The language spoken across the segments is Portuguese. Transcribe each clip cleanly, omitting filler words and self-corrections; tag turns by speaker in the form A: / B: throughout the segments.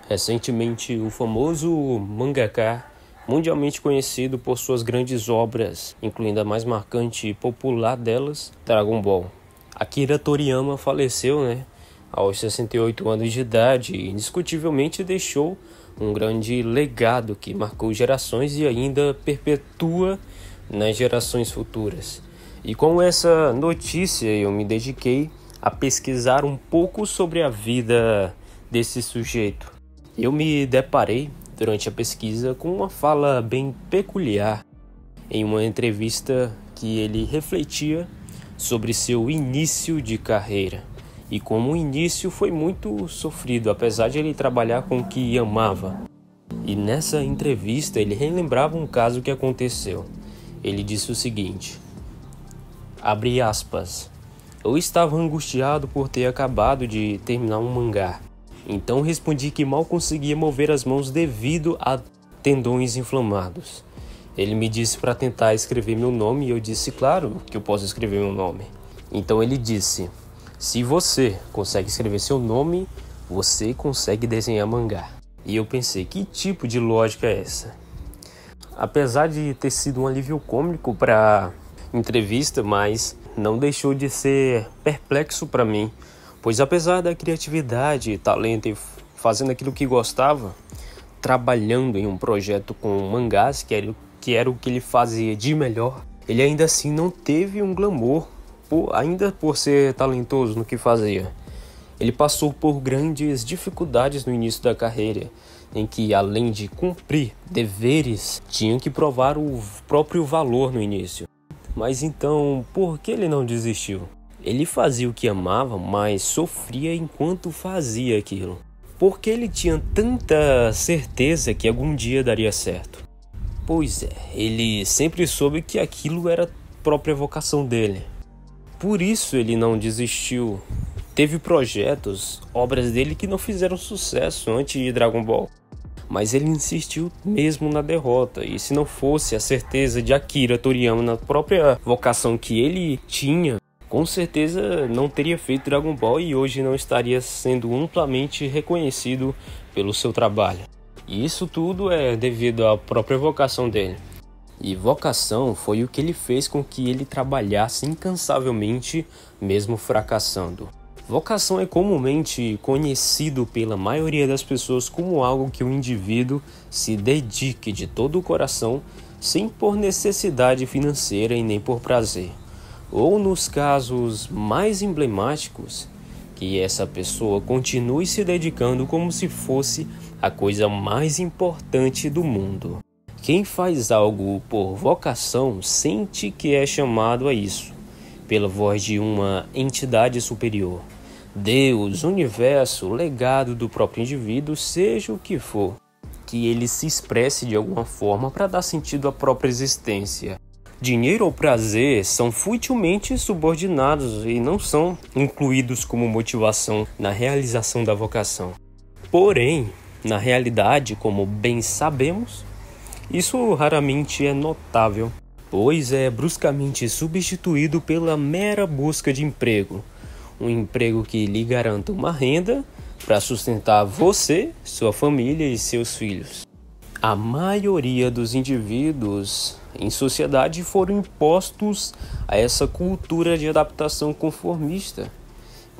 A: Recentemente, o famoso mangaka, mundialmente conhecido por suas grandes obras, incluindo a mais marcante e popular delas, Dragon Ball. Akira Toriyama faleceu, aos 68 anos de idade e indiscutivelmente deixou um grande legado que marcou gerações e ainda perpetua nas gerações futuras. E com essa notícia eu me dediquei a pesquisar um pouco sobre a vida desse sujeito. Eu me deparei durante a pesquisa com uma fala bem peculiar em uma entrevista que ele refletia sobre seu início de carreira e como o início foi muito sofrido, apesar de ele trabalhar com o que amava. E nessa entrevista ele relembrava um caso que aconteceu. Ele disse o seguinte, abre aspas, eu estava angustiado por ter acabado de terminar um mangá. Então respondi que mal conseguia mover as mãos devido a tendões inflamados. Ele me disse para tentar escrever meu nome e eu disse, claro que eu posso escrever meu nome. Então ele disse, se você consegue escrever seu nome, você consegue desenhar mangá. E eu pensei, que tipo de lógica é essa? Apesar de ter sido um alívio cômico para a entrevista, mas não deixou de ser perplexo para mim. Pois apesar da criatividade, talento e fazendo aquilo que gostava, trabalhando em um projeto com mangás, que era o que ele fazia de melhor, ele ainda assim não teve um glamour, ainda por ser talentoso no que fazia. Ele passou por grandes dificuldades no início da carreira, em que além de cumprir deveres, tinha que provar o próprio valor no início. Mas então, por que ele não desistiu? Ele fazia o que amava, mas sofria enquanto fazia aquilo. Porque ele tinha tanta certeza que algum dia daria certo. Pois é, ele sempre soube que aquilo era a própria vocação dele. Por isso ele não desistiu. Teve projetos, obras dele que não fizeram sucesso antes de Dragon Ball. Mas ele insistiu mesmo na derrota. E se não fosse a certeza de Akira Toriyama na própria vocação que ele tinha, com certeza não teria feito Dragon Ball e hoje não estaria sendo amplamente reconhecido pelo seu trabalho. E isso tudo é devido à própria vocação dele. E vocação foi o que ele fez com que ele trabalhasse incansavelmente, mesmo fracassando. Vocação é comumente conhecido pela maioria das pessoas como algo que o indivíduo se dedique de todo o coração, sem por necessidade financeira e nem por prazer. Ou nos casos mais emblemáticos, que essa pessoa continue se dedicando como se fosse a coisa mais importante do mundo. Quem faz algo por vocação sente que é chamado a isso, pela voz de uma entidade superior. Deus, universo, legado do próprio indivíduo, seja o que for, que ele se expresse de alguma forma para dar sentido à própria existência. Dinheiro ou prazer são futilmente subordinados e não são incluídos como motivação na realização da vocação. Porém, na realidade, como bem sabemos, isso raramente é notável, pois é bruscamente substituído pela mera busca de emprego. Um emprego que lhe garanta uma renda para sustentar você, sua família e seus filhos. A maioria dos indivíduos em sociedade foram impostos a essa cultura de adaptação conformista,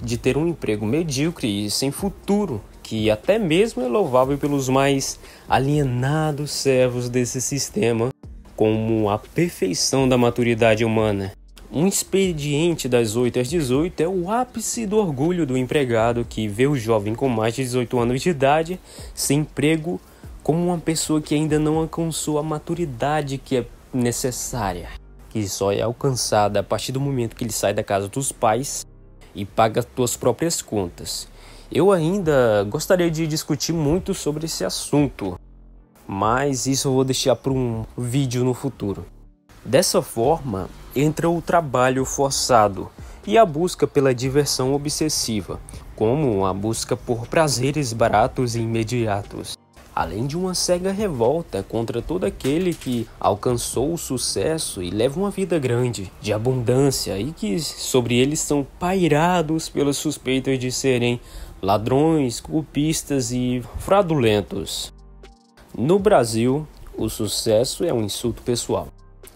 A: de ter um emprego medíocre e sem futuro, que até mesmo é louvável pelos mais alienados servos desse sistema, como a perfeição da maturidade humana. Um expediente das 8 às 18 é o ápice do orgulho do empregado que vê o jovem com mais de 18 anos de idade sem emprego como uma pessoa que ainda não alcançou a maturidade que é necessária, que só é alcançada a partir do momento que ele sai da casa dos pais e paga as suas próprias contas. Eu ainda gostaria de discutir muito sobre esse assunto, mas isso eu vou deixar para um vídeo no futuro. Dessa forma, entra o trabalho forçado e a busca pela diversão obsessiva, como a busca por prazeres baratos e imediatos, além de uma cega revolta contra todo aquele que alcançou o sucesso e leva uma vida grande, de abundância, e que sobre eles são pairados pelas suspeitas de serem ladrões, golpistas e fraudulentos. No Brasil, o sucesso é um insulto pessoal.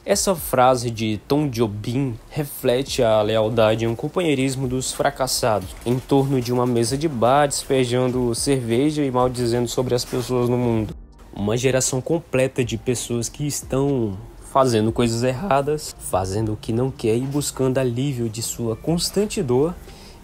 A: Essa frase de Tom Jobim reflete a lealdade e um companheirismo dos fracassados em torno de uma mesa de bar, despejando cerveja e maldizendo sobre as pessoas no mundo. Uma geração completa de pessoas que estão fazendo coisas erradas, fazendo o que não quer e buscando alívio de sua constante dor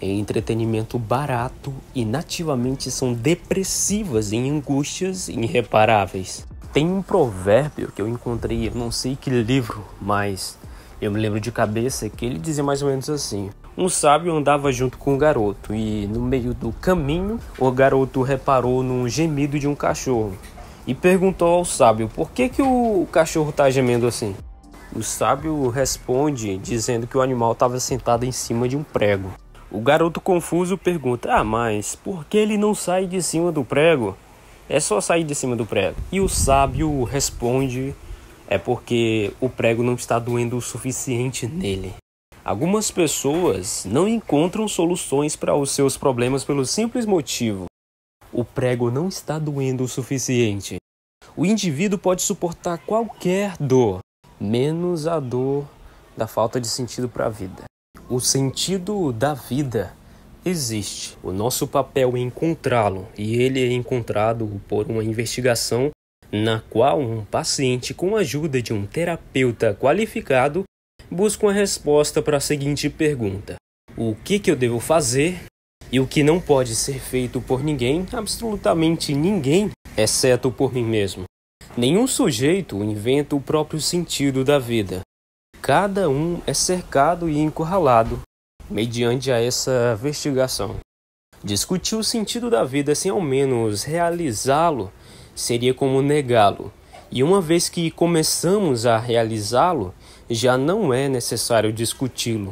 A: em entretenimento barato e nativamente são depressivas em angústias irreparáveis. Tem um provérbio que eu encontrei, eu não sei que livro, mas eu me lembro de cabeça que ele dizia mais ou menos assim: um sábio andava junto com um garoto e no meio do caminho o garoto reparou no gemido de um cachorro e perguntou ao sábio por que o cachorro está gemendo assim. O sábio responde dizendo que o animal estava sentado em cima de um prego. O garoto confuso pergunta: mas por que ele não sai de cima do prego? É só sair de cima do prego. E o sábio responde: é porque o prego não está doendo o suficiente nele. Algumas pessoas não encontram soluções para os seus problemas pelo simples motivo: o prego não está doendo o suficiente. O indivíduo pode suportar qualquer dor, menos a dor da falta de sentido para a vida. O sentido da vida existe. O nosso papel é encontrá-lo, e ele é encontrado por uma investigação na qual um paciente, com a ajuda de um terapeuta qualificado, busca uma resposta para a seguinte pergunta: o que eu devo fazer e o que não pode ser feito por ninguém, absolutamente ninguém, exceto por mim mesmo. Nenhum sujeito inventa o próprio sentido da vida. Cada um é cercado e encurralado mediante a essa investigação. Discutir o sentido da vida sem ao menos realizá-lo seria como negá-lo. E uma vez que começamos a realizá-lo, já não é necessário discuti-lo,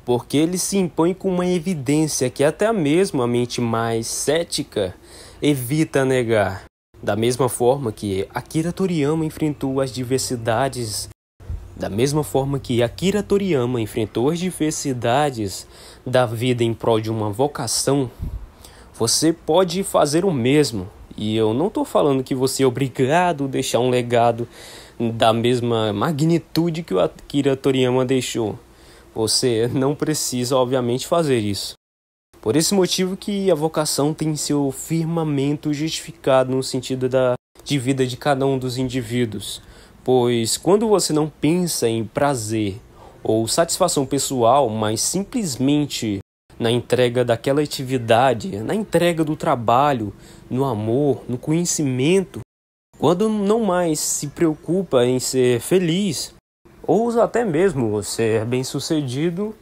A: porque ele se impõe com uma evidência que até mesmo a mente mais cética evita negar. Da mesma forma que Akira Toriyama enfrentou as diversidades da vida em prol de uma vocação, você pode fazer o mesmo. E eu não estou falando que você é obrigado a deixar um legado da mesma magnitude que o Akira Toriyama deixou. Você não precisa, obviamente, fazer isso. Por esse motivo que a vocação tem seu firmamento justificado no sentido de vida de cada um dos indivíduos. Pois quando você não pensa em prazer ou satisfação pessoal, mas simplesmente na entrega daquela atividade, na entrega do trabalho, no amor, no conhecimento, quando não mais se preocupa em ser feliz, ou até mesmo ser bem-sucedido,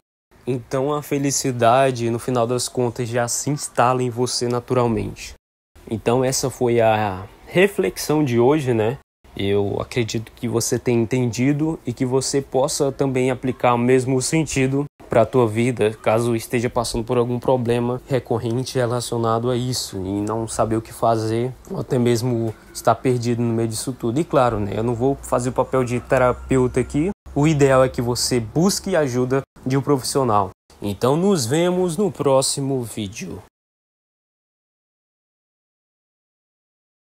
A: então a felicidade, no final das contas, já se instala em você naturalmente. Então essa foi a reflexão de hoje, né? Eu acredito que você tenha entendido e que você possa também aplicar o mesmo sentido para a tua vida, caso esteja passando por algum problema recorrente relacionado a isso e não saber o que fazer, ou até mesmo estar perdido no meio disso tudo. E claro, né, eu não vou fazer o papel de terapeuta aqui. O ideal é que você busque ajuda de um profissional. Então nos vemos no próximo vídeo.